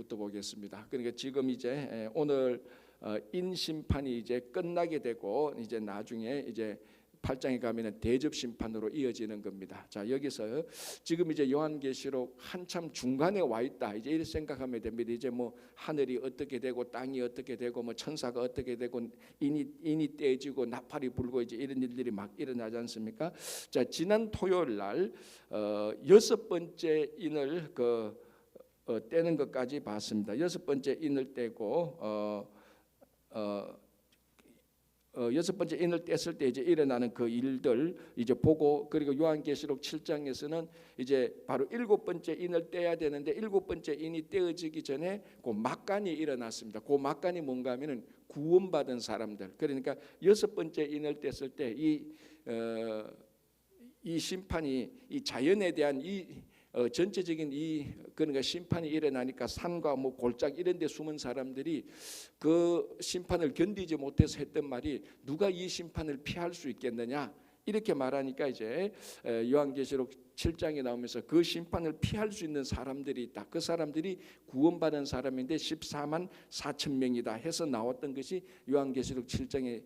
부터 보겠습니다. 그러니까 지금 이제 오늘 인심판이 이제 끝나게 되고 이제 나중에 이제 8장에 가면은 대접 심판으로 이어지는 겁니다. 자, 여기서 지금 이제 요한계시록 한참 중간에 와 있다. 이제 이렇게 생각하면 됩니다. 이제 뭐 하늘이 어떻게 되고 땅이 어떻게 되고 뭐 천사가 어떻게 되고 인이 떼지고 나팔이 불고 이제 이런 일들이 막 일어나지 않습니까? 자, 지난 토요일 날 여섯 번째 인을 떼는 것까지 봤습니다. 여섯 번째 인을 떼고 여섯 번째 인을 뗐을 때 이제 일어나는 그 일들 이제 보고, 그리고 요한계시록 7장에서는 이제 바로 일곱 번째 인을 떼야 되는데 일곱 번째 인이 떼어지기 전에 그 막간이 일어났습니다. 그 막간이 뭔가 하면은 구원받은 사람들, 그러니까 여섯 번째 인을 뗐을 때 이 심판이 이 자연에 대한 전체적인 그러니까 심판이 일어나니까 산과 뭐 골짜기 이런 데 숨은 사람들이 그 심판을 견디지 못해서 했던 말이, 누가 이 심판을 피할 수 있겠느냐 이렇게 말하니까 이제 요한계시록 7장에 나오면서 그 심판을 피할 수 있는 사람들이 있다. 그 사람들이 구원받은 사람인데 14만 4천 명이다 해서 나왔던 것이 요한계시록 7장의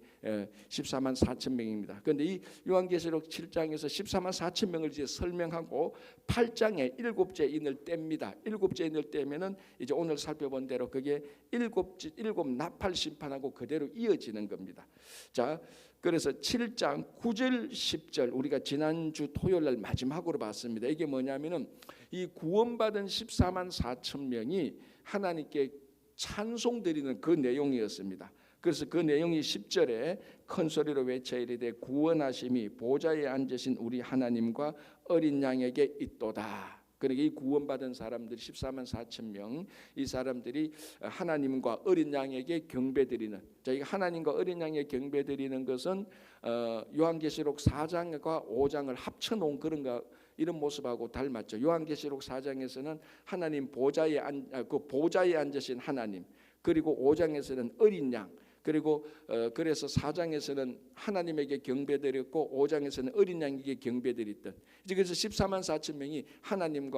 14만 4천 명입니다. 그런데 이 요한계시록 7장에서 14만 4천 명을 이제 설명하고 8장에 일곱째 인을 뗍니다. 일곱째 인을 떼면은 이제 오늘 살펴본 대로 그게 일곱 나팔 심판하고 그대로 이어지는 겁니다. 자, 그래서 7장 9절 10절 우리가 지난주 토요일 날 마지막으로 봤습니다. 이게 뭐냐면은 이 구원받은 14만 4천 명이 하나님께 찬송드리는 그 내용이었습니다. 그래서 그 내용이 10절에 큰 소리로 외쳐 이르되 구원하심이 보좌에 앉으신 우리 하나님과 어린 양에게 있도다. 그러니까 이 구원받은 사람들이 14만 4천 명, 이 사람들이 하나님과 어린 양에게 경배드리는, 자, 이 하나님과 어린 양에게 경배드리는 것은 요한계시록 4장과 5장을 합쳐놓은 이런 모습하고 닮았죠. 요한계시록 4장에서는 하나님 보좌에 앉으신 하나님, 그리고 5장에서는 어린 양, 그리고 그래서 4장에서는 하나님에게 경배드렸고 5장에서는 어린 양에게 경배드렸던, 이제 그래서 14만 4천 명이 하나님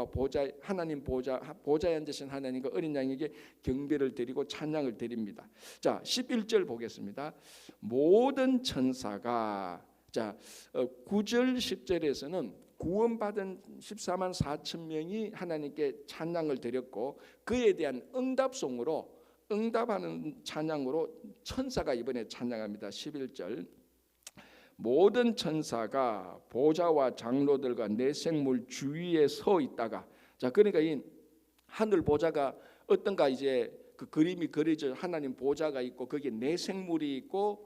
보좌에 앉으신 하나님과 어린 양에게 경배를 드리고 찬양을 드립니다. 자, 11절 보겠습니다. 모든 천사가, 자, 9절 10절에서는 구원받은 14만 4천 명이 하나님께 찬양을 드렸고 그에 대한 응답하는 찬양으로 천사가 이번에 찬양합니다. 11절 모든 천사가 보좌와 장로들과 내 생물 주위에 서 있다가, 자, 그러니까 이 하늘 보좌가 어떤가, 이제 그 그림이 그려져 하나님 보좌가 있고 거기에 내 생물이 있고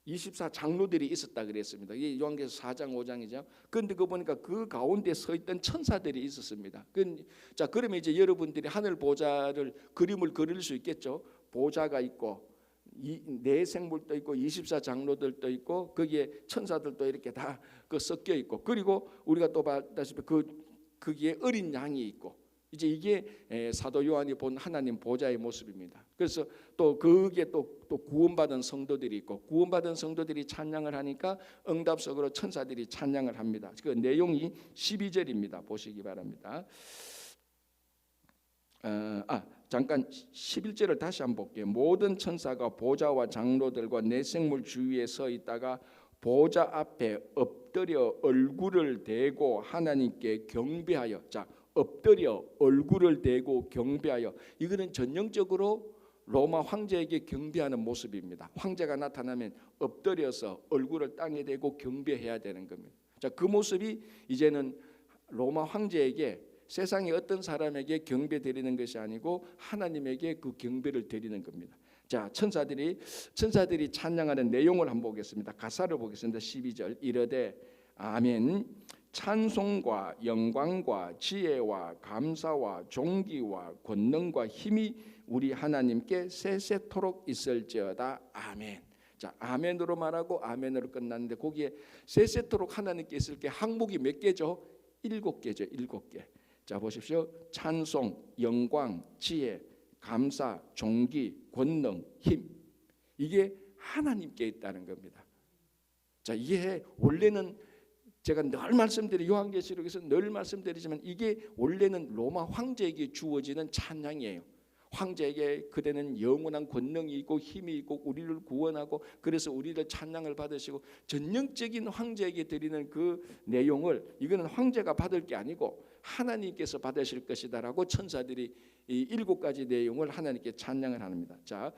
24 장로들이 있었다 그랬습니다. 이게 요한계시록 4장 5장이죠. 그런데 그 보니까 그 가운데 서 있던 천사들이 있었습니다. 자, 그러면 이제 여러분들이 하늘 보좌를 그림을 그릴 수 있겠죠. 보좌가 있고 내 생물도 있고 24 장로들도 있고 거기에 천사들도 이렇게 다 섞여 있고, 그리고 우리가 또 봤다시피 거기에 어린 양이 있고, 이제 이게 사도 요한이 본 하나님 보좌의 모습입니다. 그래서 또 거기에 또 구원받은 성도들이 있고, 구원받은 성도들이 찬양을 하니까 응답석으로 천사들이 찬양을 합니다. 그 내용이 12절입니다. 보시기 바랍니다. 잠깐 11절을 다시 한번 볼게요. 모든 천사가 보좌와 장로들과 내 생물 주위에 서 있다가 보좌 앞에 엎드려 얼굴을 대고 하나님께 경배하여, 자, 엎드려 얼굴을 대고 경배하여, 이거는 전형적으로 로마 황제에게 경배하는 모습입니다. 황제가 나타나면 엎드려서 얼굴을 땅에 대고 경배해야 되는 겁니다. 자, 그 모습이 이제는 로마 황제에게, 세상의 어떤 사람에게 경배 드리는 것이 아니고 하나님에게 그 경배를 드리는 겁니다. 자, 천사들이 찬양하는 내용을 한번 보겠습니다. 가사를 보겠습니다. 12절 이르되 아멘. 찬송과 영광과 지혜와 감사와 존귀와 권능과 힘이 우리 하나님께 세세토록 있을지어다. 아멘. 자, 아멘으로 말하고 아멘으로 끝났는데 거기에 세세토록 하나님께 있을 게 항목이 몇 개죠? 7개죠. 7개. 자, 보십시오. 찬송, 영광, 지혜, 감사, 존귀, 권능, 힘, 이게 하나님께 있다는 겁니다. 자, 이게 원래는 제가 늘 말씀드리, 요한계시록에서 늘 말씀드리지만 이게 원래는 로마 황제에게 주어지는 찬양이에요. 황제에게 그대는 영원한 권능이 있고 힘이 있고 우리를 구원하고 그래서 우리를 찬양을 받으시고 전형적인 황제에게 드리는 그 내용을 이거는 황제가 받을 게 아니고 하나님께서 받으실 것이다라고 천사들이 이 7가지 내용을 하나님께 찬양을 합니다. 자,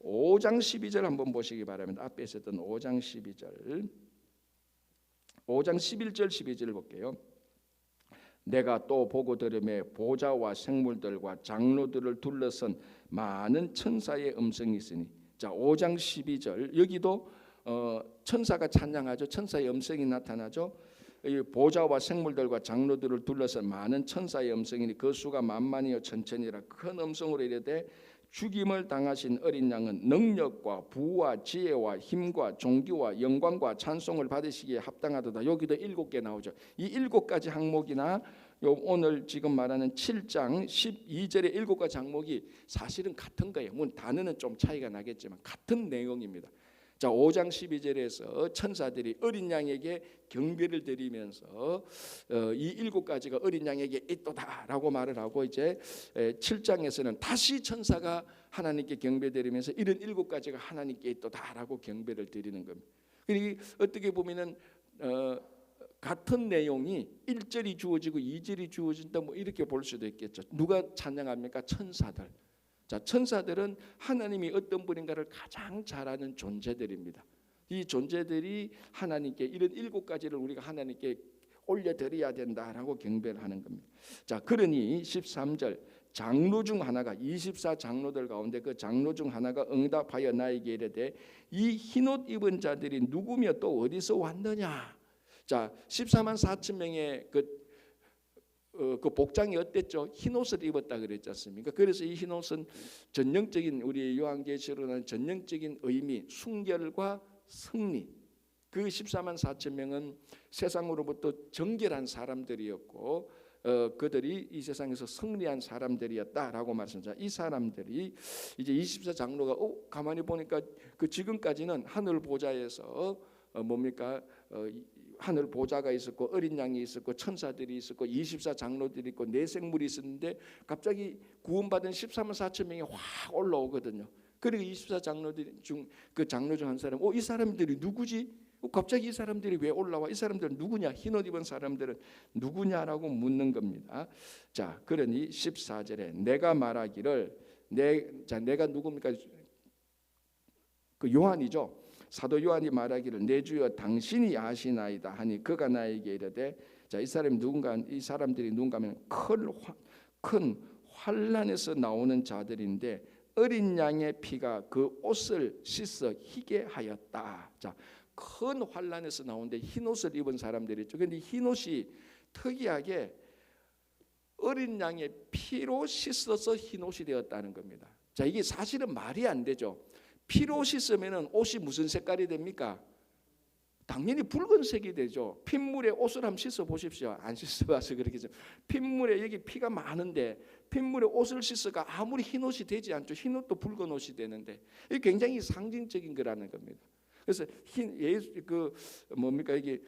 5장 12절 한번 보시기 바랍니다. 앞에 있었던 5장 12절, 5장 11절 12절 볼게요. 내가 또 보고 들음에 보좌와 생물들과 장로들을 둘러선 많은 천사의 음성이 있으니. 자, 5장 12절 여기도 천사가 찬양하죠. 천사의 음성이 나타나죠. 보좌와 생물들과 장로들을 둘러선 많은 천사의 음성이니 그 수가 만만이요 천천이라 큰 음성으로 이르되 죽임을 당하신 어린 양은 능력과 부와 지혜와 힘과 존귀와 영광과 찬송을 받으시기에 합당하도다. 여기도 7개 나오죠. 이 7가지 항목이나 오늘 지금 말하는 7장 12절의 7가지 항목이 사실은 같은 거예요. 물론 단어는 좀 차이가 나겠지만 같은 내용입니다. 자, 5장 12절에서 천사들이 어린 양에게 경배를 드리면서 이 7가지가 어린 양에게 있도다라고 말을 하고 이제 7장에서는 다시 천사가 하나님께 경배드리면서 이런 7가지가 하나님께 있도다라고 경배를 드리는 겁니다. 그러니까 어떻게 보면은 같은 내용이 1절이 주어지고 2절이 주어진다 뭐 이렇게 볼 수도 있겠죠. 누가 찬양합니까? 천사들. 자, 천사들은 하나님이 어떤 분인가를 가장 잘 아는 존재들입니다. 이 존재들이 하나님께 이런 7가지를 우리가 하나님께 올려드려야 된다라고 경배를 하는 겁니다. 자, 그러니 13절 장로 중 하나가 24장로들 가운데 그 장로 중 하나가 응답하여 나에게 이르되 이 흰옷 입은 자들이 누구며 또 어디서 왔느냐. 자, 14만 4천 명의 그 복장이 어땠죠? 흰옷을 입었다 그랬지 않습니까? 그래서 이 흰옷은 전형적인 우리 요한계시록은 전형적인 의미, 순결과 승리. 그 14만 4천 명은 세상으로부터 정결한 사람들이었고 그들이 이 세상에서 승리한 사람들이었다라고 말씀하셨죠. 이 사람들이 이제 24장로가 가만히 보니까 그 지금까지는 하늘 보좌에서 뭡니까? 하늘 보좌가 있었고 어린 양이 있었고 천사들이 있었고 24장로들이 있고 내생물이 있었는데 갑자기 구원받은 14만 4천 명이 확 올라오거든요. 그리고 24장로들 중 그 장로 중 한 사람, 이 사람들이 누구지? 갑자기 이 사람들이 왜 올라와? 이 사람들은 누구냐? 흰옷 입은 사람들은 누구냐라고 묻는 겁니다. 자, 그러니 14절에 내가 말하기를 내가 누굽니까? 그 요한이죠. 사도 요한이 말하기를 내 주여 당신이 아시나이다 하니 그가 나에게 이르되 자, 이 사람들이 누군가 하면 큰 환난에서 나오는 자들인데 어린 양의 피가 그 옷을 씻어 희게 하였다. 자, 큰 환난에서 나오는데 흰옷을 입은 사람들이 있죠. 그런데 흰옷이 특이하게 어린 양의 피로 씻어서 흰옷이 되었다는 겁니다. 자, 이게 사실은 말이 안 되죠. 피로 씻으면 옷이 무슨 색깔이 됩니까? 당연히 붉은색이 되죠. 핏물에 옷을 한번 씻어 보십시오. 안 씻어봐서 그렇겠죠. pit물에 여기 피가 많은데 핏물에 옷을 씻어가 아무리 흰 옷이 되지 않죠. 흰 옷도 붉은 옷이 되는데 이게 굉장히 상징적인 거라는 겁니다. 그래서 이게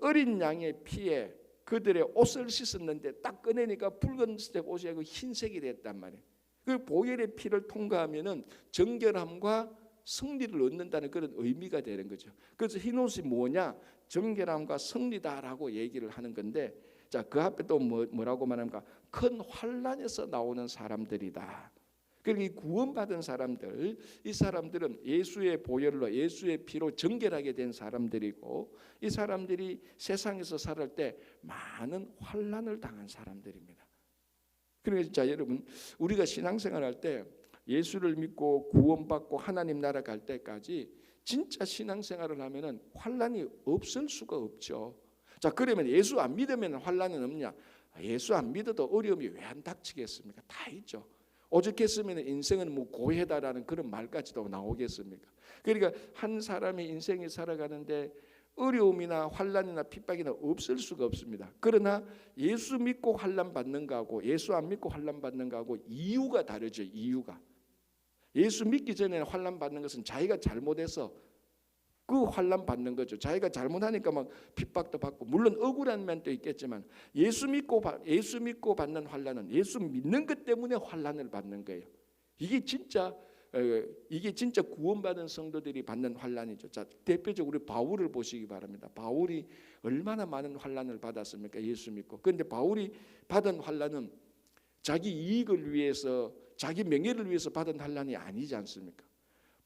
어린 양의 피에 그들의 옷을 씻었는데 딱 꺼내니까 붉은색 옷이 아니고 흰색이 됐단 말이에요. 그 보혈의 피를 통과하면은 정결함과 승리를 얻는다는 그런 의미가 되는 거죠. 그래서 흰옷이 뭐냐? 정결함과 승리다라고 얘기를 하는 건데, 자, 그 앞에 또 뭐라고 말합니까? 큰 환난에서 나오는 사람들이다. 그리고 이 구원받은 사람들, 이 사람들은 예수의 보혈로 예수의 피로 정결하게 된 사람들이고, 이 사람들이 세상에서 살을 때 많은 환난을 당한 사람들입니다. 그러니까 자, 여러분, 우리가 신앙생활할 때 예수를 믿고 구원받고 하나님 나라 갈 때까지 진짜 신앙생활을 하면은 환난이 없을 수가 없죠. 자, 그러면 예수 안 믿으면 환난은 없냐? 예수 안 믿어도 어려움이 왜 안 닥치겠습니까? 다 있죠. 오죽했으면 인생은 뭐 고해다라는 그런 말까지도 나오겠습니까? 그러니까 한 사람의 인생이 살아가는데 어려움이나 환난이나 핍박이나 없을 수가 없습니다. 그러나 예수 믿고 환난 받는 거하고 예수 안 믿고 환난 받는 거하고 이유가 다르죠. 이유가. 예수 믿기 전에 환난 받는 것은 자기가 잘못해서 그 환난 받는 거죠. 자기가 잘못하니까 막 핍박도 받고, 물론 억울한 면도 있겠지만 예수 믿고 받는 환난은 예수 믿는 것 때문에 환난을 받는 거예요. 이게 진짜 구원받은 성도들이 받는 환난이죠. 자, 대표적으로 바울을 보시기 바랍니다. 바울이 얼마나 많은 환난을 받았습니까? 예수 믿고. 그런데 바울이 받은 환난은 자기 이익을 위해서, 자기 명예를 위해서 받은 환난이 아니지 않습니까?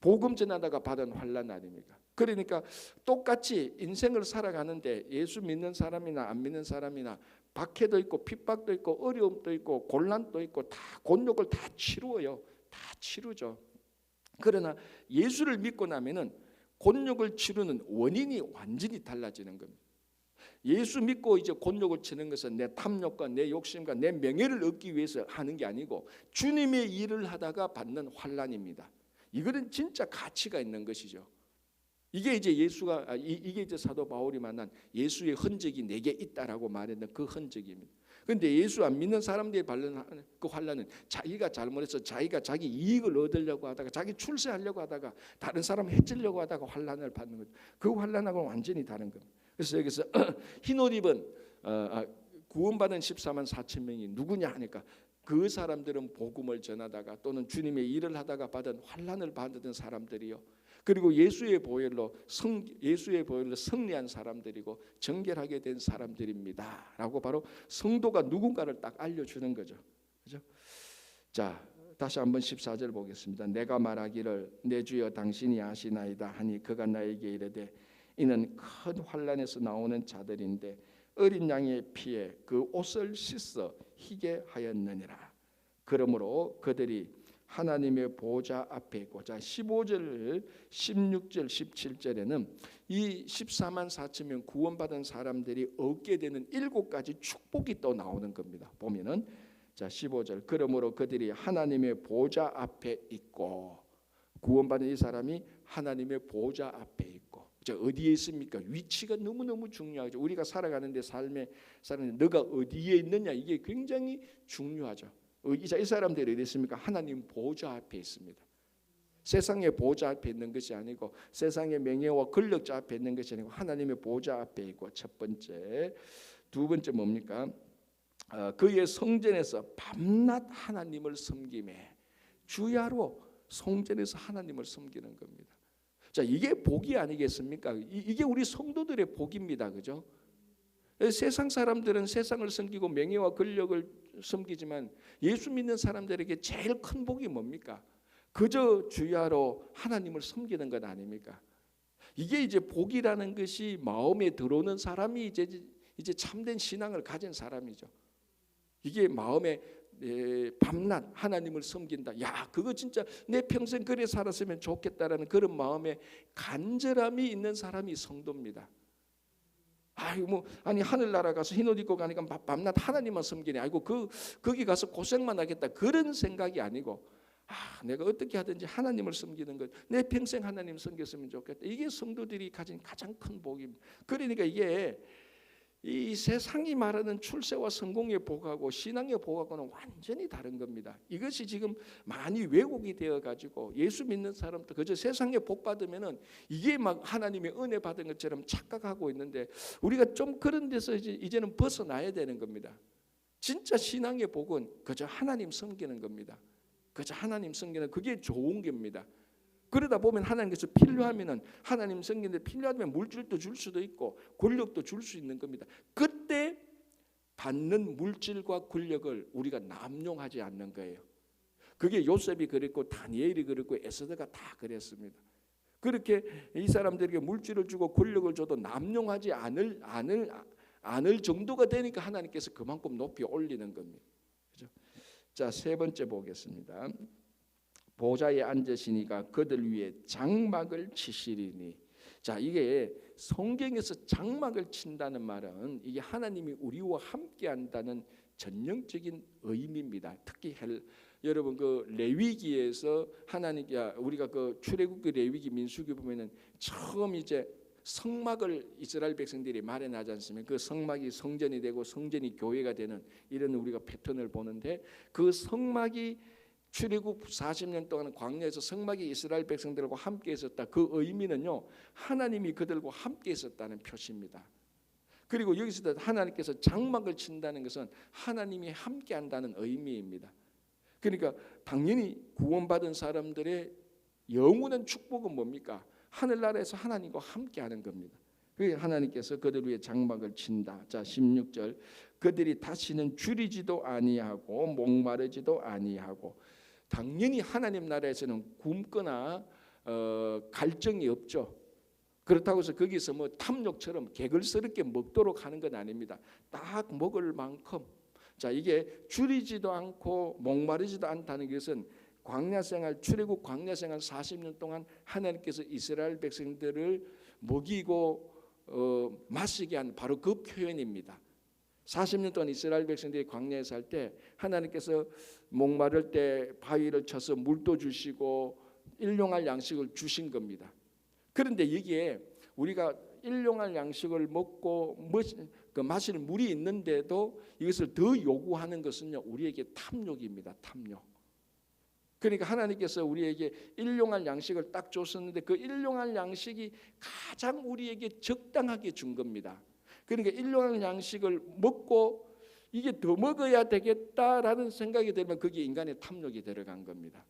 복음 전하다가 받은 환난 아닙니까? 그러니까 똑같이 인생을 살아가는데 예수 믿는 사람이나 안 믿는 사람이나 박해도 있고 핍박도 있고 어려움도 있고 곤란도 있고 다 곤욕을 다 치루어요. 다 치르죠. 그러나 예수를 믿고 나면은 곤욕을 치르는 원인이 완전히 달라지는 겁니다. 예수 믿고 이제 곤욕을 치는 것은 내 탐욕과 내 욕심과 내 명예를 얻기 위해서 하는 게 아니고 주님의 일을 하다가 받는 환난입니다. 이거는 진짜 가치가 있는 것이죠. 이게 이제 이게 이제 사도 바울이 만난 예수의 흔적이 내게 있다라고 말했던 그 흔적입니다. 그런데 예수 안 믿는 사람들이 받는 그 환난은 자기가 잘못해서 자기가 자기 이익을 얻으려고 하다가 자기 출세하려고 하다가 다른 사람 해치려고 하다가 환난을 받는 거죠. 그 환난하고는 완전히 다른 겁니다. 그래서 여기서 흰 옷 입은 구원받은 14만 4천 명이 누구냐 하니까 그 사람들은 복음을 전하다가 또는 주님의 일을 하다가 받은 환난을 받은 사람들이요. 그리고 예수의 보혈로 승리한 사람들이고 정결하게 된 사람들입니다라고 바로 성도가 누군가를 딱 알려주는 거죠. 그죠? 자, 다시 한번 14절 보겠습니다. 내가 말하기를 내 주여 당신이 아시나이다 하니 그가 나에게 이르되 이는 큰 환난에서 나오는 자들인데 어린 양의 피에 그 옷을 씻어 희게 하였느니라. 그러므로 그들이 하나님의 보좌 앞에 있고, 자 15절, 16절, 17절에는 이 14만 4천 명 구원받은 사람들이 얻게 되는 7가지 축복이 또 나오는 겁니다. 보면은 자 15절, 그러므로 그들이 하나님의 보좌 앞에 있고, 구원받은 이 사람이 하나님의 보좌 앞에 있고, 자 어디에 있습니까? 위치가 너무너무 중요하죠. 우리가 살아가는데 삶에 너가 어디에 있느냐, 이게 굉장히 중요하죠. 이 사람들이 어디 있습니까? 하나님 보좌 앞에 있습니다. 세상의 보좌 앞에 있는 것이 아니고 세상의 명예와 권력자 앞에 있는 것이 아니고 하나님의 보좌 앞에 있고, 첫 번째. 두 번째 뭡니까? 그의 성전에서 밤낮 하나님을 섬김에, 주야로 성전에서 하나님을 섬기는 겁니다. 자, 이게 복이 아니겠습니까? 이게 우리 성도들의 복입니다. 그죠? 세상 사람들은 세상을 섬기고 명예와 권력을 섬기지만 예수 믿는 사람들에게 제일 큰 복이 뭡니까? 그저 주야로 하나님을 섬기는 것 아닙니까? 이게 이제 복이라는 것이 마음에 들어오는 사람이 이제 참된 신앙을 가진 사람이죠. 이게 마음에 밤낮 하나님을 섬긴다. 야, 그거 진짜 내 평생 그래 살았으면 좋겠다라는 그런 마음에 간절함이 있는 사람이 성도입니다. 아니 하늘나라 가서 흰옷 입고 가니까 밤낮 하나님만 섬기네. 아이고 거기 가서 고생만 하겠다. 그런 생각이 아니고 내가 어떻게 하든지 하나님을 섬기는 것, 내 평생 하나님 섬겼으면 좋겠다. 이게 성도들이 가진 가장 큰 복입니다. 그러니까 이게 이 세상이 말하는 출세와 성공의 복하고 신앙의 복하고는 완전히 다른 겁니다. 이것이 지금 많이 왜곡이 되어 가지고 예수 믿는 사람도 그저 세상에 복 받으면은 이게 막 하나님의 은혜 받은 것처럼 착각하고 있는데, 우리가 좀 그런 데서 이제는 벗어나야 되는 겁니다. 진짜 신앙의 복은 그저 하나님 섬기는 겁니다. 그저 하나님 섬기는, 그게 좋은 겁니다. 그러다 보면 하나님께서 필요하면은 하나님 섬기는데 필요하면 물질도 줄 수도 있고 권력도 줄 수 있는 겁니다. 그때 받는 물질과 권력을 우리가 남용하지 않는 거예요. 그게 요셉이 그랬고 다니엘이 그랬고 에스더가 다 그랬습니다. 그렇게 이 사람들에게 물질을 주고 권력을 줘도 남용하지 않을 정도가 되니까 하나님께서 그만큼 높이 올리는 겁니다. 그렇죠? 자, 세 번째 보겠습니다. 보좌에 앉으시니가 그들 위에 장막을 치시리니. 자, 이게 성경에서 장막을 친다는 말은 이게 하나님이 우리와 함께한다는 전형적인 의미입니다. 특히 여러분 그 레위기에서 우리가 그 출애굽기, 레위기, 민수기 보면은 처음 이제 성막을 이스라엘 백성들이 마련하지 않습니까? 그 성막이 성전이 되고 성전이 교회가 되는 이런 우리가 패턴을 보는데, 그 성막이 출애굽 40년 동안 광야에서 성막이 이스라엘 백성들과 함께 있었다. 그 의미는요, 하나님이 그들과 함께 있었다는 표시입니다. 그리고 여기서 하나님께서 장막을 친다는 것은 하나님이 함께 한다는 의미입니다. 그러니까 당연히 구원받은 사람들의 영원한 축복은 뭡니까? 하늘나라에서 하나님과 함께하는 겁니다. 그게 하나님께서 그들 위해 장막을 친다. 자 16절 그들이 다시는 줄이지도 아니하고 목마르지도 아니하고. 당연히 하나님 나라에서는 굶거나 갈증이 없죠. 그렇다고 해서 거기서 뭐 탐욕처럼 개걸스럽게 먹도록 하는 건 아닙니다. 딱 먹을 만큼. 자 이게 줄이지도 않고 목마르지도 않다는 것은 광야생활 출애굽 광야생활 40년 동안 하나님께서 이스라엘 백성들을 먹이고 마시게 한 바로 그 표현입니다. 40년 동안 이스라엘 백성들이 광야에 살 때 하나님께서 목마를 때 바위를 쳐서 물도 주시고 일용할 양식을 주신 겁니다. 그런데 여기에 우리가 일용할 양식을 먹고 마실 물이 있는데도 이것을 더 요구하는 것은요 우리에게 탐욕입니다. 탐욕. 그러니까 하나님께서 우리에게 일용할 양식을 딱 줬었는데 그 일용할 양식이 가장 우리에게 적당하게 준 겁니다. 그러니까 일용할 양식을 먹고 이게 더 먹어야 되겠다라는 생각이 들면 그게 인간의 탐욕이 들어간 겁니다.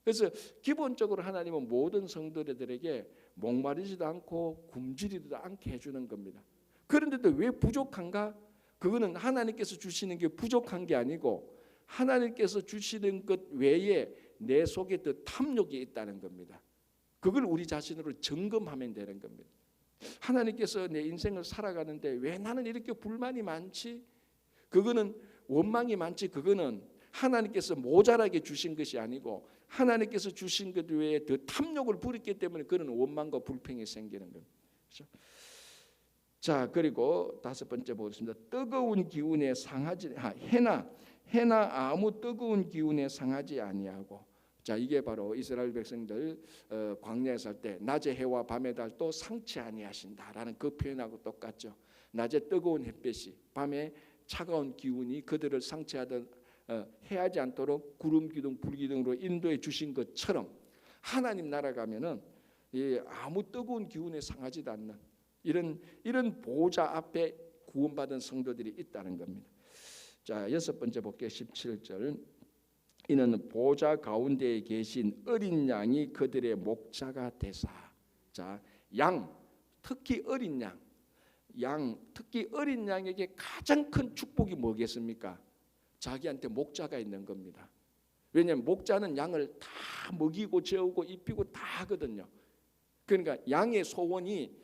그래서 기본적으로 하나님은 모든 성도들에게 목마르지도 않고 굶주리지도 않게 해주는 겁니다. 그런데도 왜 부족한가? 그거는 하나님께서 주시는 게 부족한 게 아니고 하나님께서 주시는 것 외에 내 속에 더 탐욕이 있다는 겁니다. 그걸 우리 자신으로 점검하면 되는 겁니다. 하나님께서 내 인생을 살아가는데 왜 나는 이렇게 불만이 많지? 그거는 원망이 많지. 그거는 하나님께서 모자라게 주신 것이 아니고 하나님께서 주신 것 외에 더 탐욕을 부렸기 때문에 그런 원망과 불평이 생기는 겁니다. 그렇죠? 자 그리고 다섯 번째 보겠습니다. 뜨거운 기운에 상하지 해나 아무 뜨거운 기운에 상하지 아니하고. 자 이게 바로 이스라엘 백성들 광야에 살 때 낮에 해와 밤의 달도 상치 아니하신다라는 그 표현하고 똑같죠. 낮에 뜨거운 햇볕이 밤에 차가운 기운이 그들을 상치하던 해하지 않도록 구름 기둥 불 기둥으로 인도해 주신 것처럼 하나님 나라 가면은 아무 뜨거운 기운에 상하지도 않는 이런 보좌 앞에 구원받은 성도들이 있다는 겁니다. 자 여섯 번째 볼게요. 17절 이는 보좌 가운데에 계신 어린 양이 그들의 목자가 되사. 자 양 특히 어린 양 특히 어린 양에게 가장 큰 축복이 뭐겠습니까? 자기한테 목자가 있는 겁니다. 왜냐하면 목자는 양을 다 먹이고 재우고 입히고 다 하거든요. 그러니까 양의 소원이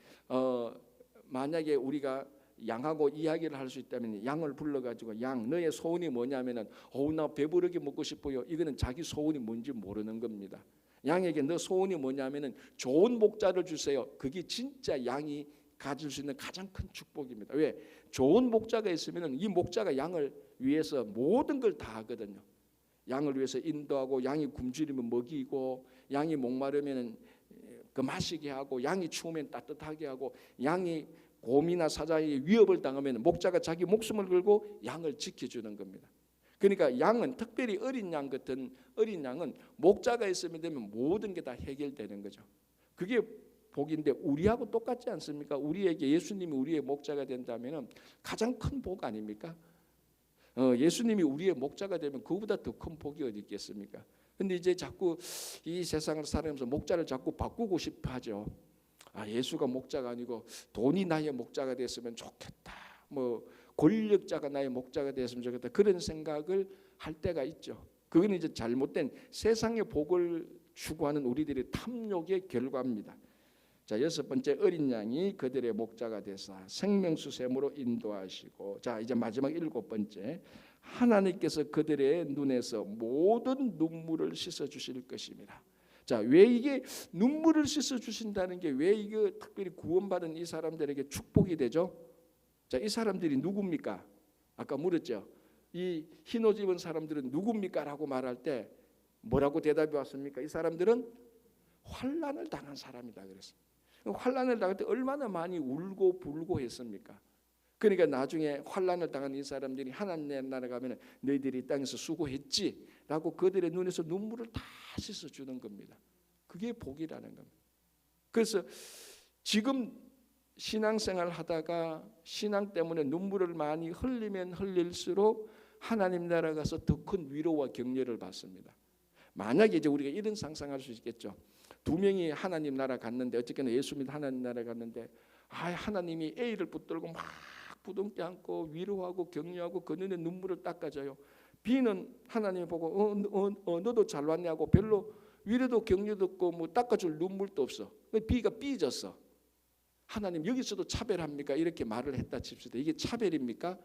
만약에 우리가 양하고 이야기를 할 수 있다면 양을 불러가지고 양 너의 소원이 뭐냐면은 나 배부르게 먹고 싶어요. 이거는 자기 소원이 뭔지 모르는 겁니다. 양에게 너 소원이 뭐냐면은 좋은 목자를 주세요. 그게 진짜 양이 가질 수 있는 가장 큰 축복입니다. 왜? 좋은 목자가 있으면은 이 목자가 양을 위해서 모든 걸 다 하거든요. 양을 위해서 인도하고 양이 굶주리면 먹이고 양이 목마르면 그 마시게 하고 양이 추우면 따뜻하게 하고 양이 곰이나 사자의 위협을 당하면 목자가 자기 목숨을 걸고 양을 지켜주는 겁니다. 그러니까 양은 특별히 어린 양 같은 어린 양은 목자가 있으면 되면 모든 게 다 해결되는 거죠. 그게 복인데 우리하고 똑같지 않습니까? 우리에게 예수님이 우리의 목자가 된다면 가장 큰 복 아닙니까? 예수님이 우리의 목자가 되면 그보다 더 큰 복이 어디 있겠습니까? 근데 이제 자꾸 이 세상을 살아가면서 목자를 자꾸 바꾸고 싶어 하죠. 예수가 목자가 아니고 돈이 나의 목자가 됐으면 좋겠다. 뭐 권력자가 나의 목자가 됐으면 좋겠다. 그런 생각을 할 때가 있죠. 그건 이제 잘못된 세상의 복을 추구하는 우리들의 탐욕의 결과입니다. 자, 여섯 번째 어린 양이 그들의 목자가 되사 생명수 샘으로 인도하시고. 자, 이제 마지막 일곱 번째 하나님께서 그들의 눈에서 모든 눈물을 씻어 주실 것입니다. 자, 왜 이게 눈물을 씻어 주신다는 게 왜 이게 특별히 구원받은 이 사람들에게 축복이 되죠? 자, 이 사람들이 누굽니까? 아까 물었죠. 이 흰 옷 입은 사람들은 누굽니까? 라고 말할 때 뭐라고 대답이 왔습니까? 이 사람들은 환난을 당한 사람이다 그랬어요. 환난을 당할 때 얼마나 많이 울고 불고 했습니까? 그러니까 나중에 환난을 당한 이 사람들이 하나님 나라 가면 너희들이 땅에서 수고했지라고 그들의 눈에서 눈물을 다 씻어주는 겁니다. 그게 복이라는 겁니다. 그래서 지금 신앙생활 하다가 신앙 때문에 눈물을 많이 흘리면 흘릴수록 하나님 나라 가서 더 큰 위로와 격려를 받습니다. 만약에 이제 우리가 이런 상상할 수 있겠죠. 두 명이 하나님 나라 갔는데, 어쨌거나 예수 믿는 하나님 나라 갔는데, 하나님이 A를 붙들고 막 부둥켜 안고 위로하고 격려하고 그 눈에 눈물을 닦아줘요. B는 하나님 보고 너도 잘 왔냐고 별로 위로도 격려도 없고 뭐 닦아줄 눈물도 없어. B가 삐졌어. 하나님 여기서도 차별합니까? 이렇게 말을 했다 칩시다. 이게 차별입니까?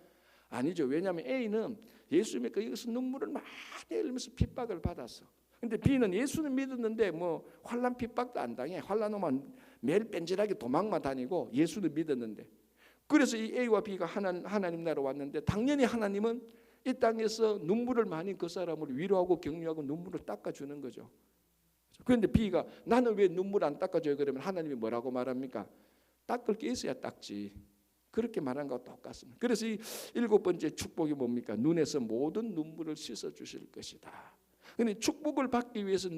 아니죠. 왜냐하면 A는 예수 믿고 여기서 눈물을 많이 흘리면서 핍박을 받았어. 근데 B는 예수는 믿었는데 뭐 환난 핍박도 안 당해. 환난 오면 매일 뺀질하게 도망만 다니고 예수는 믿었는데. 그래서 이 A와 B가 하나님 나라 왔는데, 당연히 하나님은 이 땅에서 눈물을 많이 그 사람을 위로하고 격려하고 눈물을 닦아주는 거죠. 그런데 B가 나는 왜 눈물 안 닦아줘요? 그러면 하나님이 뭐라고 말합니까? 닦을 게 있어야 닦지. 그렇게 말한 거와 똑같습니다. 그래서 이 7번째 축복이 뭡니까? 눈에서 모든 눈물을 씻어 주실 것이다. 그런데 축복을 받기 위해서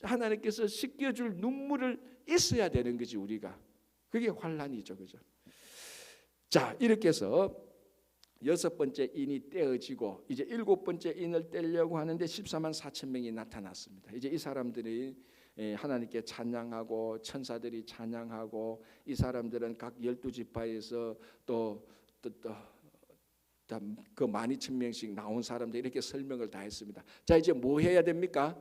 하나님께서 씻겨줄 눈물을 있어야 되는 거지 우리가. 그게 환난이죠, 그죠? 자, 이렇게 해서 6번째 인이 떼어지고 이제 7번째 인을 떼려고 하는데 14만 4천 명이 나타났습니다. 이제 이 사람들이 하나님께 찬양하고 천사들이 찬양하고, 이 사람들은 각 12지파에서 또 그 12,000명씩 나온 사람들 이렇게 설명을 다 했습니다. 자, 이제 뭐 해야 됩니까?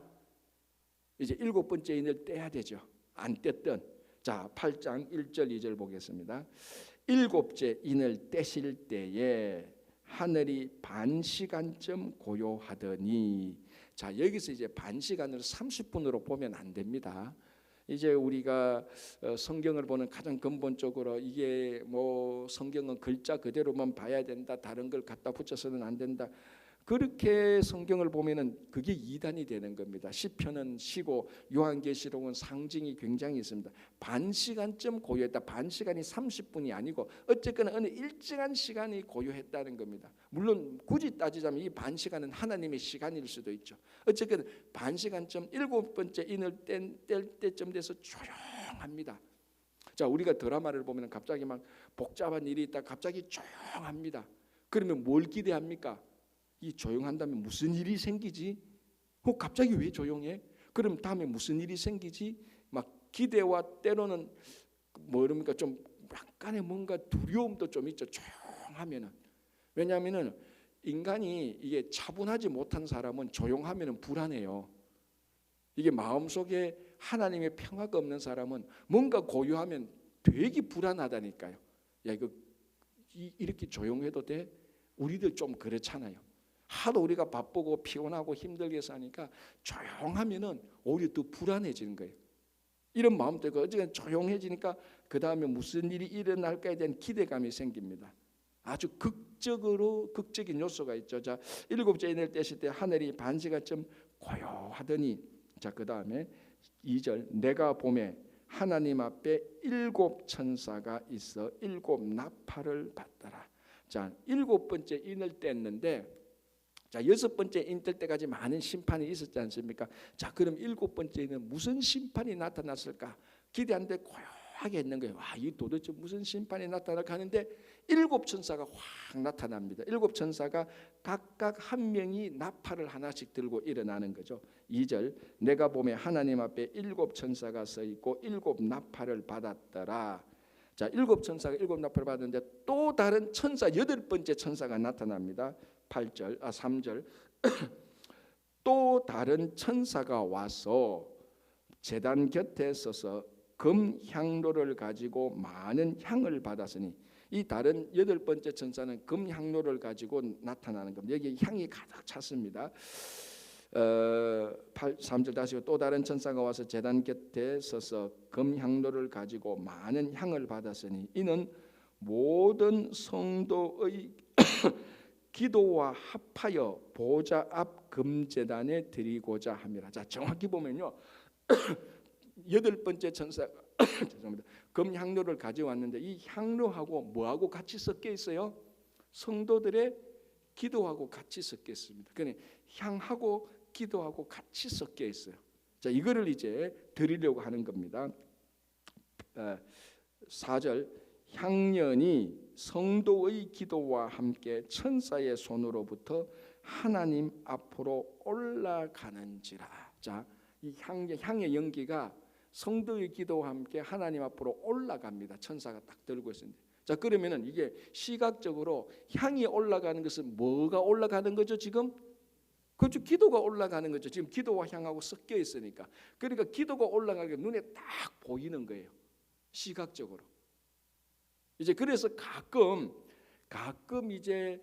이제 7번째 인을 떼야 되죠. 안 뗐던. 자, 8장 1절 2절 보겠습니다. 7째 인을 떼실 때에 하늘이 반시간쯤 고요하더니, 자, 여기서 이제 반시간으로 30분으로 보면 안 됩니다. 이제 우리가 성경을 보는 가장 근본적으로 이게 뭐 성경은 글자 그대로만 봐야 된다, 다른 걸 갖다 붙여서는 안 된다, 그렇게 성경을 보면은 그게 이단이 되는 겁니다. 시편은 시고 요한계시록은 상징이 굉장히 있습니다. 반시간쯤 고요했다. 반시간이 30분이 아니고 어쨌거나 어느 일정한 시간이 고요했다는 겁니다. 물론 굳이 따지자면 이 반시간은 하나님의 시간일 수도 있죠. 어쨌거나 반시간쯤 7번째 인을 뗄 때쯤 돼서 조용합니다. 자, 우리가 드라마를 보면 갑자기 막 복잡한 일이 있다 갑자기 조용합니다. 그러면 뭘 기대합니까? 이 조용한다면 무슨 일이 생기지? 갑자기 왜 조용해? 그럼 다음에 무슨 일이 생기지? 막 기대와 때로는 뭐랍니까? 좀 약간의 뭔가 두려움도 좀 있죠. 조용하면은. 왜냐하면은 인간이 이게 차분하지 못한 사람은 조용하면은 불안해요. 이게 마음속에 하나님의 평화가 없는 사람은 뭔가 고요하면 되게 불안하다니까요. 야, 이거 이렇게 조용해도 돼? 우리들 좀 그렇잖아요. 하도 우리가 바쁘고 피곤하고 힘들게 사니까 조용하면은 오히려 더 불안해지는 거예요. 이런 마음도 있고, 어쨌든 조용해지니까 그 다음에 무슨 일이 일어날까에 대한 기대감이 생깁니다. 아주 극적인 요소가 있죠. 자, 7째 인을 떼실 때 하늘이 반시간쯤 고요하더니, 자, 그 다음에 2절, 내가 보매 하나님 앞에 7 천사가 있어 7 나팔을 받더라. 자, 7번째 인을 뗐는데, 자, 6번째 인 뗄 때까지 많은 심판이 있었지 않습니까? 자, 그럼 7번째 인은 무슨 심판이 나타났을까? 기대하는데 고요하게 있는 거예요. 와, 이 도대체 무슨 심판이 나타날까 하는데 7 천사가 확 나타납니다. 7 천사가 각각 한 명이 나팔을 하나씩 들고 일어나는 거죠. 2절, 내가 보매 하나님 앞에 7 천사가 서 있고 7 나팔을 받았더라. 자, 7 천사가 7 나팔을 받았는데 또 다른 천사 8번째 천사가 나타납니다. 3절 또 다른 천사가 와서 제단 곁에 서서 금향로를 가지고 많은 향을 받았으니, 이 다른 8번째 천사는 금향로를 가지고 나타나는 겁니다. 여기 향이 가득 찼습니다. 3절 다시, 또 다른 천사가 와서 제단 곁에 서서 금향로를 가지고 많은 향을 받았으니 이는 모든 성도의 기도와 합하여 보좌 앞 금제단에 드리고자 함이라. 자, 정확히 보면요, 8번째 천사가 죄송합니다. 금향로를 가져왔는데 이 향로하고 뭐하고 같이 섞여 있어요? 성도들의 기도하고 같이 섞여 있습니다. 그러니까 향하고 기도하고 같이 섞여 있어요. 자, 이거를 이제 드리려고 하는 겁니다. 4절, 향년이 성도의 기도와 함께 천사의 손으로부터 하나님 앞으로 올라가는지라. 자, 이 향의 연기가 성도의 기도와 함께 하나님 앞으로 올라갑니다. 천사가 딱 들고 있습니다. 자, 그러면은 이게 시각적으로 향이 올라가는 것은 뭐가 올라가는 거죠? 지금 그렇죠. 기도가 올라가는 거죠. 지금 기도와 향하고 섞여 있으니까. 그러니까 기도가 올라가는 게 눈에 딱 보이는 거예요. 시각적으로. 이제 그래서 가끔 이제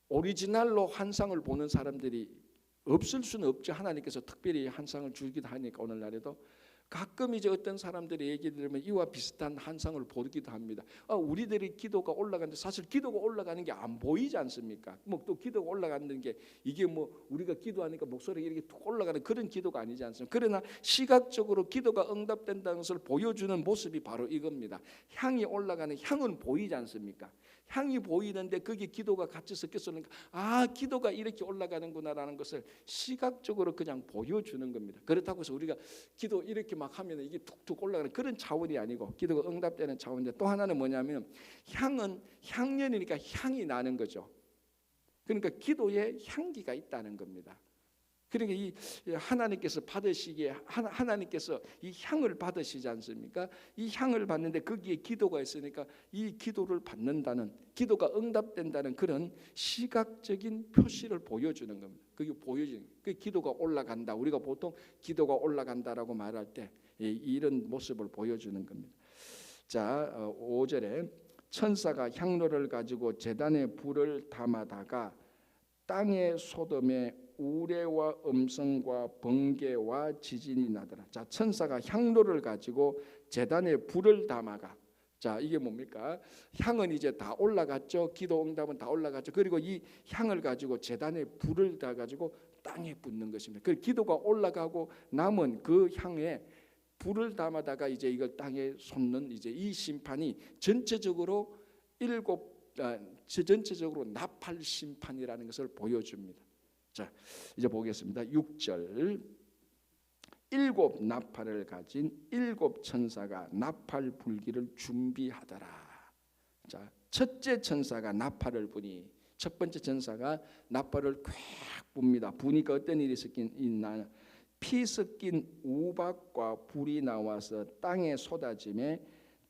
오리지널로 환상을 보는 사람들이 없을 수는 없죠. 하나님께서 특별히 환상을 주기도 하니까 오늘날에도 가끔 이제 어떤 사람들의 얘기 들으면 이와 비슷한 환상을 보기도 합니다. 우리들이 기도가 올라가는데 사실 기도가 올라가는 게 안 보이지 않습니까? 뭐 또 기도가 올라가는 게 이게 뭐 우리가 기도하니까 목소리가 이렇게 툭 올라가는 그런 기도가 아니지 않습니까? 그러나 시각적으로 기도가 응답된다는 것을 보여주는 모습이 바로 이겁니다. 향이 올라가는 향은 보이지 않습니까? 향이 보이는데 거기에 기도가 같이 섞였으니까 기도가 이렇게 올라가는구나라는 것을 시각적으로 그냥 보여주는 겁니다. 그렇다고 해서 우리가 기도 이렇게 막 하면 이게 툭툭 올라가는 그런 차원이 아니고 기도가 응답되는 차원인데, 또 하나는 뭐냐면 향은 향연이니까 향이 나는 거죠. 그러니까 기도에 향기가 있다는 겁니다. 그러니까 이 하나님께서 받으시기에 하나님께서 이 향을 받으시지 않습니까? 이 향을 받는데 거기에 기도가 있으니까 이 기도를 받는다는, 기도가 응답된다는 그런 시각적인 표시를 보여주는 겁니다. 그게 보여지는, 그 기도가 올라간다. 우리가 보통 기도가 올라간다라고 말할 때 이런 모습을 보여주는 겁니다. 자, 5절에 천사가 향로를 가지고 제단에 불을 담아다가 땅의 소돔에 우레와 음성과 번개와 지진이 나더라. 자, 천사가 향로를 가지고 제단에 불을 담아가. 자, 이게 뭡니까? 향은 이제 다 올라갔죠. 기도 응답은 다 올라갔죠. 그리고 이 향을 가지고 제단에 불을 다 가지고 땅에 붓는 것입니다. 그 기도가 올라가고 남은 그 향에 불을 담아다가 이제 이걸 땅에 쏟는 이제 이 심판이 전체적으로 전체적으로 나팔 심판이라는 것을 보여줍니다. 자, 이제 보겠습니다. 6절. 7 나팔을 가진 7 천사가 나팔 불기를 준비하더라. 자, 첫째 천사가 나팔을 부니, 첫 번째 천사가 나팔을 콱 붑니다. 부니까 어떤 일이 있나? 피 섞인 우박과 불이 나와서 땅에 쏟아짐에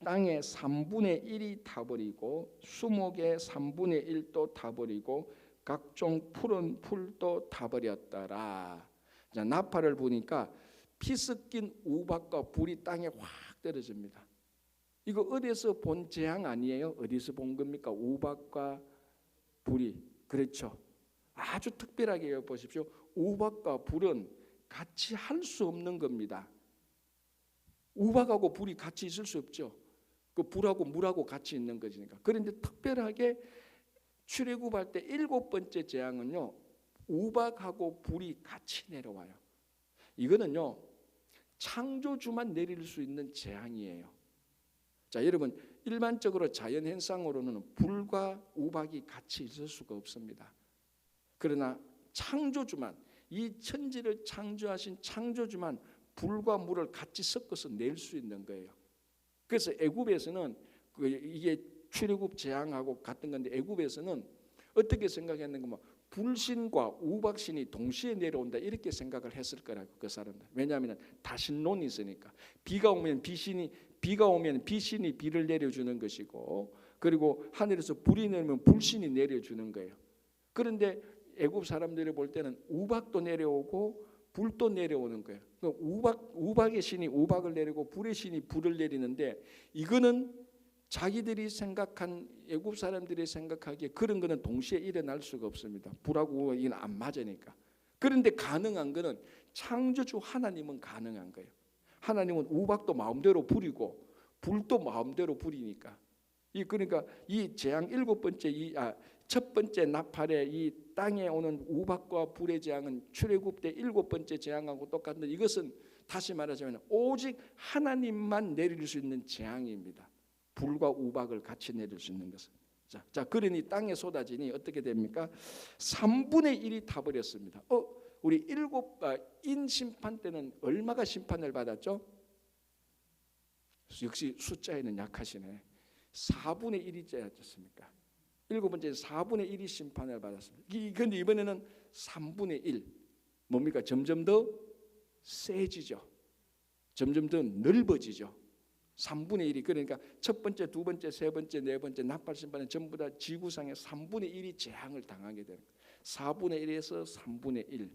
땅의 3분의 1이 타버리고 수목의 3분의 1도 타버리고 각종 푸른 풀도 타버렸더라. 자, 나팔을 보니까 피 섞인 우박과 불이 땅에 확 떨어집니다. 이거 어디서 본 재앙 아니에요? 어디서 본 겁니까? 우박과 불이. 그렇죠. 아주 특별하게 보십시오. 우박과 불은 같이 할 수 없는 겁니다. 우박하고 불이 같이 있을 수 없죠. 그 불하고 물하고 같이 있는 거니까. 그런데 특별하게 출애굽할 때 7번째 재앙은요, 우박하고 불이 같이 내려와요. 이거는요, 창조주만 내릴 수 있는 재앙이에요. 자, 여러분, 일반적으로 자연 현상으로는 불과 우박이 같이 있을 수가 없습니다. 그러나 창조주만, 이 천지를 창조하신 창조주만 불과 물을 같이 섞어서 낼 수 있는 거예요. 그래서 애굽에서는 이게 출애굽 재앙하고 같은 건데, 애굽에서는 어떻게 생각했는가 하면 불신과 우박신이 동시에 내려온다 이렇게 생각을 했을 거라고, 그 사람들. 왜냐하면 다신론이 있으니까. 비가 오면 비신이 비를 내려주는 것이고, 그리고 하늘에서 불이 내리면 불신이 내려주는 거예요. 그런데 애굽 사람들이 볼 때는 우박도 내려오고 불도 내려오는 거예요. 우박의 신이 우박을 내리고 불의 신이 불을 내리는데, 이거는 자기들이 생각한, 애굽 사람들이 생각하기에 그런 거는 동시에 일어날 수가 없습니다. 불하고 우박이 안 맞으니까. 그런데 가능한 거는 창조주 하나님은 가능한 거예요. 하나님은 우박도 마음대로 불이고 불도 마음대로 불이니까. 그러니까 이 재앙 7번째 첫 번째 나팔의 이 땅에 오는 우박과 불의 재앙은 출애굽 때 7번째 재앙하고 똑같은데, 이것은 다시 말하자면 오직 하나님만 내릴 수 있는 재앙입니다. 불과 우박을 같이 내릴 수 있는 것은. 자, 그러니 땅에 쏟아지니 어떻게 됩니까? 3분의 1이 타버렸습니다. 우리 인 심판 때는 얼마가 심판을 받았죠? 역시 숫자에는 약하시네. 4분의 1이 째졌습니까? 7번째 4분의 1이 심판을 받았습니다. 그런데 이번에는 3분의 1 뭡니까? 점점 더 세지죠. 점점 더 넓어지죠. 3분의 1이 그러니까 첫 번째, 두 번째, 세 번째, 네 번째 나팔 심판은 전부 다 지구상의 3분의 1이 재앙을 당하게 되는 거예요. 4분의 1에서 3분의 1.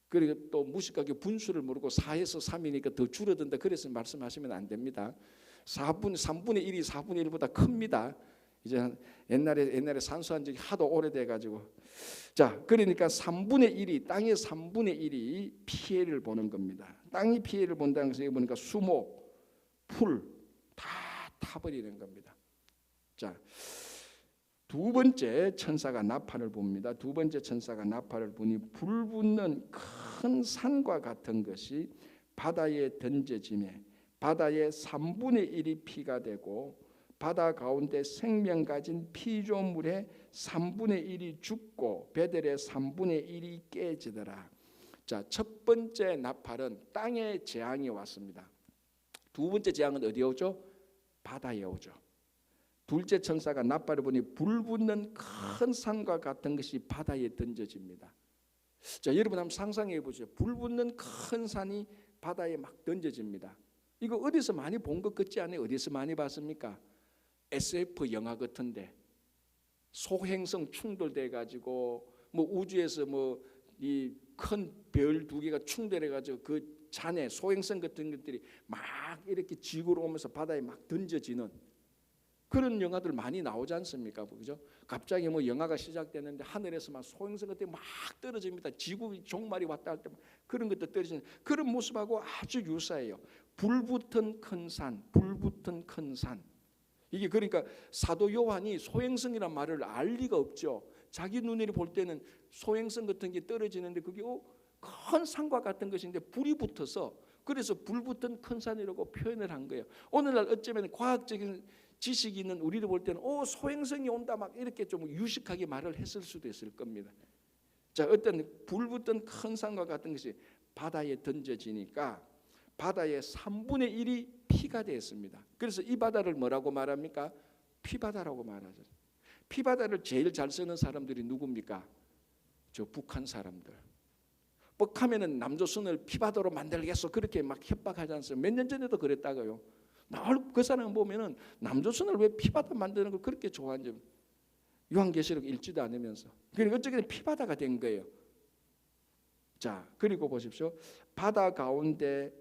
그리고 또 무식하게 분수를 모르고 4에서 3이니까 더 줄어든다. 그래서 말씀하시면 안 됩니다. 3분의 1이 4분의 1보다 큽니다. 이제 옛날에 산수한 적이 하도 오래돼 가지고 자 그러니까 3분의 1이 땅의 3분의 1이 피해를 보는 겁니다. 땅이 피해를 본다는 것을 보니까 수목, 풀 다 타버리는 겁니다. 자 두 번째 천사가 나팔을 봅니다. 두 번째 천사가 나팔을 보니 불붙는 큰 산과 같은 것이 바다에 던져지매 바다의 3분의 1이 피가 되고 바다 가운데 생명 가진 피조물의 3분의 1이 죽고 배들의 3분의 1이 깨지더라. 자, 첫 번째 나팔은 땅에 재앙이 왔습니다. 두 번째 재앙은 어디에 오죠? 바다에 오죠. 둘째 천사가 나팔을 보니 불붙는 큰 산과 같은 것이 바다에 던져집니다. 자, 여러분 한번 상상해 보세요. 불붙는 큰 산이 바다에 막 던져집니다. 이거 어디서 많이 본 것 같지 않아요? 어디서 많이 봤습니까? SF 영화 같은데 소행성 충돌돼 가지고 뭐 우주에서 뭐 이 큰 별 두 개가 충돌해 가지고 그 잔해 소행성 같은 것들이 막 이렇게 지구로 오면서 바다에 막 던져지는 그런 영화들 많이 나오지 않습니까? 그죠? 갑자기 뭐 영화가 시작되는데 하늘에서 막 소행성 같은 게 막 떨어집니다. 지구 종말이 왔다 할 때 그런 것도 떨어지는 그런 모습하고 아주 유사해요. 불붙은 큰 산, 불붙은 큰 산. 이게 그러니까 사도 요한이 소행성이란 말을 알 리가 없죠. 자기 눈으로 볼 때는 소행성 같은 게 떨어지는데 그게 큰 산과 같은 것인데 불이 붙어서 그래서 불붙은 큰 산이라고 표현을 한 거예요. 오늘날 어쩌면 과학적인 지식이 있는 우리를 볼 때는 소행성이 온다 막 이렇게 좀 유식하게 말을 했을 수도 있을 겁니다. 자, 어떤 불붙은 큰 산과 같은 것이 바다에 던져지니까 바다의 3분의 1이 피가 되었습니다. 그래서 이 바다를 뭐라고 말합니까? 피바다라고 말하죠. 피바다를 제일 잘 쓰는 사람들이 누굽니까? 저 북한 사람들. 뻑하면은 남조선을 피바다로 만들겠어 그렇게 막 협박하지 않습니까? 몇 년 전에도 그랬다고요. 늘 그 사람 보면은 남조선을 왜 피바다 만드는 걸 그렇게 좋아하는지 요한계시록 읽지도 않으면서 그러니까 어쩌면 피바다가 된 거예요. 자 그리고 보십시오. 바다 가운데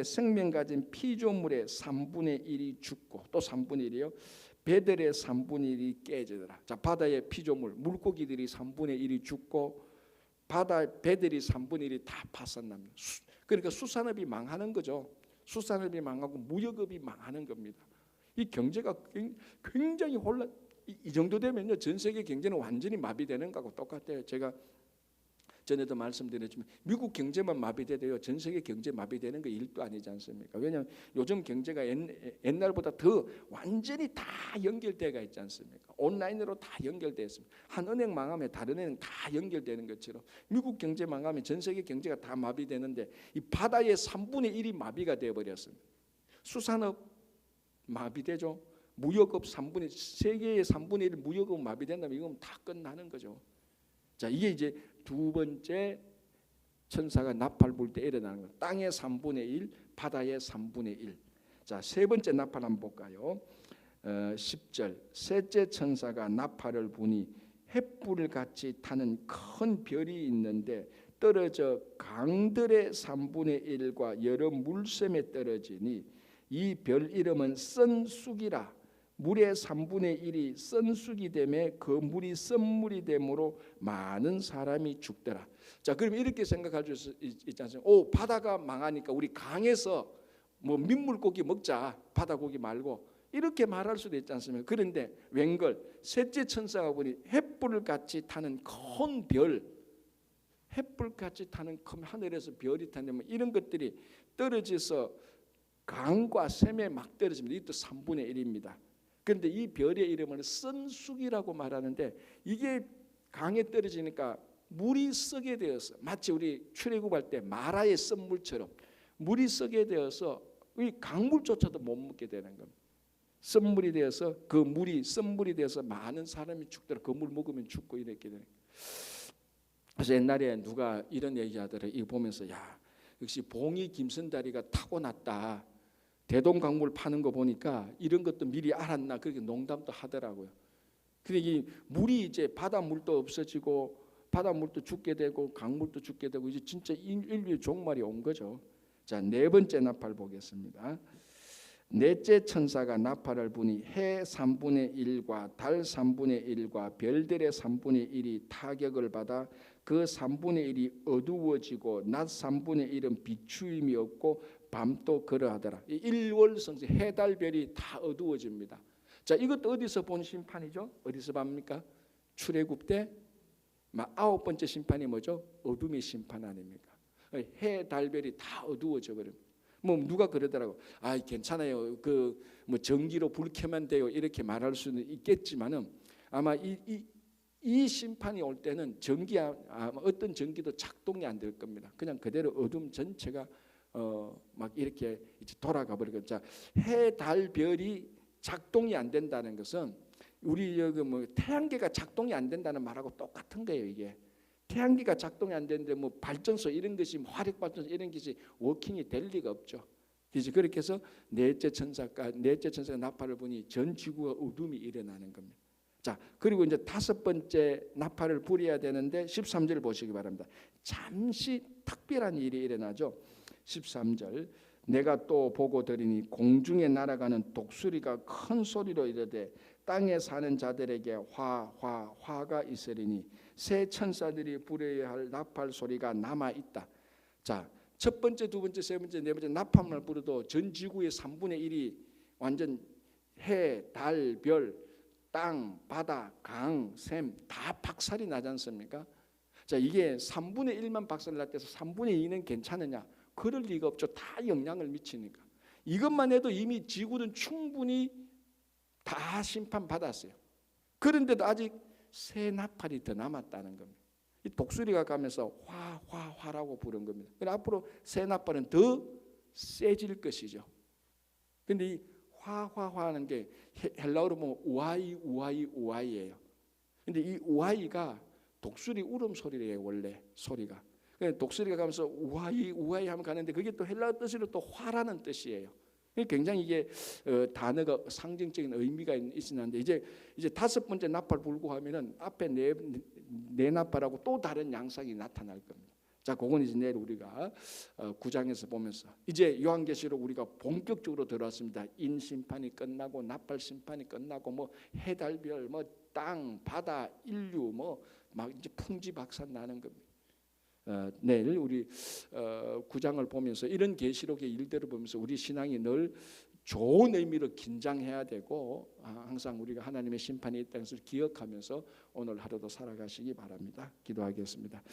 생명 가진 피조물의 3분의 1이 죽고 또 3분의 1이요. 배들의 3분의 1이 깨지더라. 자 바다의 피조물 물고기들이 3분의 1이 죽고 배들이 3분의 1이 다 파산납니다. 그러니까 수산업이 망하는 거죠. 수산업이 망하고 무역업이 망하는 겁니다. 이 경제가 굉장히 혼란. 이 정도 되면요 전 세계 경제는 완전히 마비되는 거하고 똑같아요. 제가 전에도 말씀드렸지만 미국 경제만 마비돼도요 전 세계 경제 마비되는 거 일도 아니지 않습니까? 왜냐하면 요즘 경제가 옛날보다 더 완전히 다 연결되어 있지 않습니까? 온라인으로 다 연결되어 있습니다. 한 은행 망하면 다른 은행 다 연결되는 것처럼 미국 경제 망하면 전 세계 경제가 다 마비되는데 이 바다의 3분의 1이 마비가 되어버렸습니다. 수산업 마비되죠. 무역업 세계의 3분의 1 무역업 마비된다면 이건 다 끝나는 거죠. 자 이게 이제 두 번째 천사가 나팔 불 때 일어나는 것. 땅의 3분의 1, 바다의 3분의 1. 자, 세 번째 나팔 한번 볼까요? 10절. 셋째 천사가 나팔을 부니 횃불 같이 타는 큰 별이 있는데 떨어져 강들의 3분의 1과 여러 물샘에 떨어지니 이 별 이름은 썬쑥이라. 물의 3분의 1이 썬쑥이 되매 그 물이 썬물이 되므로 많은 사람이 죽더라. 자, 그럼 이렇게 생각할 수 있지 않습니까? 바다가 망하니까 우리 강에서 뭐 민물고기 먹자. 바다고기 말고 이렇게 말할 수도 있지 않습니까? 그런데 웬걸 셋째 천사가 보니 횃불 같이 타는 큰 별, 횃불 같이 타는 큰 하늘에서 별이 타면 이런 것들이 떨어져서 강과 샘에 막 떨어집니다. 이것도 3분의 1입니다. 그런데 이 별의 이름은 썬쑥이라고 말하는데 이게 강에 떨어지니까 물이 썩게 되어서 마치 우리 출애굽할 때 마라의 썬물처럼 물이 썩게 되어서 이 강물조차도 못 먹게 되는 겁니다. 썸물이 되어서 그 물이 썸물이 되어서 많은 사람이 죽더라. 그 물 먹으면 죽고 이랬게 되는. 그래서 옛날에 누가 이런 얘기하더라. 이거 보면서 야 역시 봉이 김선다리가 타고났다. 대동강물 파는 거 보니까 이런 것도 미리 알았나 그렇게 농담도 하더라고요. 근데 이 물이 이제 바닷물도 없어지고 바닷물도 죽게 되고 강물도 죽게 되고 이제 진짜 인류의 종말이 온 거죠. 자, 네 번째 나팔 보겠습니다. 넷째 천사가 나팔을 부니 해 3분의 1과 달 3분의 1과 별들의 3분의 1이 타격을 받아 그 3분의 1이 어두워지고 낮 3분의 1은 비추임이 없고 밤도 그러하더라. 일월성신 해, 달, 별이 다 어두워집니다. 자, 이것도 어디서 본 심판이죠? 어디서 봅니까? 출애굽 때 9번째 심판이 뭐죠? 어둠의 심판 아닙니까? 해, 달, 별이 다 어두워져 버립니다. 뭐 누가 그러더라고. 아, 괜찮아요. 그 뭐 전기로 불 켜면 돼요. 이렇게 말할 수는 있겠지만은 아마 이 심판이 올 때는 어떤 전기도 작동이 안 될 겁니다. 그냥 그대로 어둠 전체가 막 이렇게 이제 돌아가 버리고. 자, 해, 달, 별이 작동이 안 된다는 것은 우리 여기 뭐 태양계가 작동이 안 된다는 말하고 똑같은 거예요. 이게 태양계가 작동이 안 되는데 뭐 발전소 이런 것이 뭐 화력 발전소 이런 것이 워킹이 될 리가 없죠. 그래서 그렇게 해서 넷째 천사가 나팔을 부니 전 지구가 어둠이 일어나는 겁니다. 자, 그리고 이제 다섯 번째 나팔을 부려야 되는데 13절 보시기 바랍니다. 잠시 특별한 일이 일어나죠. 13절 내가 또 보고 들으니 공중에 날아가는 독수리가 큰 소리로 이르되 땅에 사는 자들에게 화가 있으리니 새 천사들이 부려야 할 나팔 소리가 남아 있다. 자, 첫 번째, 두 번째, 세 번째, 네 번째 나팔만 불어도 전 지구의 3분의 1이 완전 해, 달, 별, 땅, 바다, 강, 샘 다 박살이 나지 않습니까? 자, 이게 3분의 1만 박살 났대서 3분의 2는 괜찮으냐? 그럴 리가 없죠. 다 영향을 미치니까. 이것만 해도 이미 지구는 충분히 다 심판받았어요. 그런데도 아직 새 나팔이 더 남았다는 겁니다. 이 독수리가 가면서 화라고 부른 겁니다. 그럼 앞으로 새 나팔은 더 세질 것이죠. 그런데 이 화하는 게 헬라어로 보면 우아이예요. 그런데 이 우아이가 독수리 울음소리래요. 원래 소리가. 독수리가 가면서 우아이 하면 가는데 그게 또 헬라어 뜻으로 또 화라는 뜻이에요. 굉장히 이게 단어가 상징적인 의미가 있는데 이제 다섯 번째 나팔 불고 하면은 앞에 네 나팔하고 또 다른 양상이 나타날 겁니다. 자, 그건 이제 내일 우리가 9장에서 보면서 이제 요한계시록 우리가 본격적으로 들어왔습니다. 인심판이 끝나고 나팔 심판이 끝나고 뭐 해달별 뭐 땅 바다 인류 뭐 막 이제 풍지박산 나는 겁니다. 내일 우리 9장을 보면서 이런 계시록의 일들을 보면서 우리 신앙이 늘 좋은 의미로 긴장해야 되고 항상 우리가 하나님의 심판이 있다는 것을 기억하면서 오늘 하루도 살아가시기 바랍니다. 기도하겠습니다.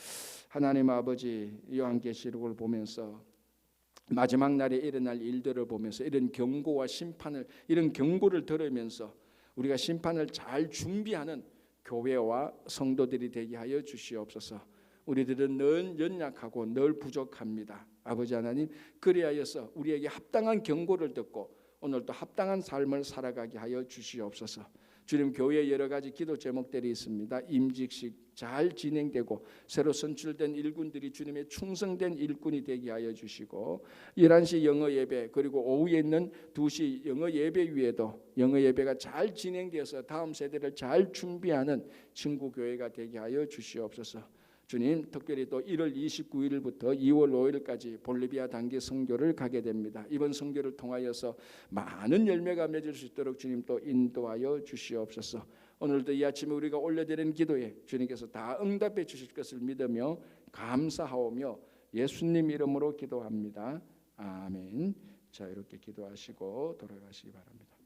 하나님 아버지, 요한계시록을 보면서 마지막 날에 일어날 일들을 보면서 이런 경고와 심판을 이런 경고를 들으면서 우리가 심판을 잘 준비하는 교회와 성도들이 되게 하여 주시옵소서. 우리들은 늘 연약하고 늘 부족합니다. 아버지 하나님, 그리하여서 우리에게 합당한 경고를 듣고 오늘도 합당한 삶을 살아가게 하여 주시옵소서. 주님, 교회에 여러 가지 기도 제목들이 있습니다. 임직식 잘 진행되고 새로 선출된 일꾼들이 주님의 충성된 일꾼이 되게 하여 주시고 11시 영어 예배 그리고 오후에 있는 2시 영어 예배 위에도 영어 예배가 잘 진행되어서 다음 세대를 잘 준비하는 친구 교회가 되게 하여 주시옵소서. 주님, 특별히 또 1월 29일부터 2월 5일까지 볼리비아 단기 선교를 가게 됩니다. 이번 선교를 통하여서 많은 열매가 맺을 수 있도록 주님 또 인도하여 주시옵소서. 오늘도 이 아침에 우리가 올려드린 기도에 주님께서 다 응답해 주실 것을 믿으며 감사하오며 예수님 이름으로 기도합니다. 아멘. 자, 이렇게 기도하시고 돌아가시기 바랍니다.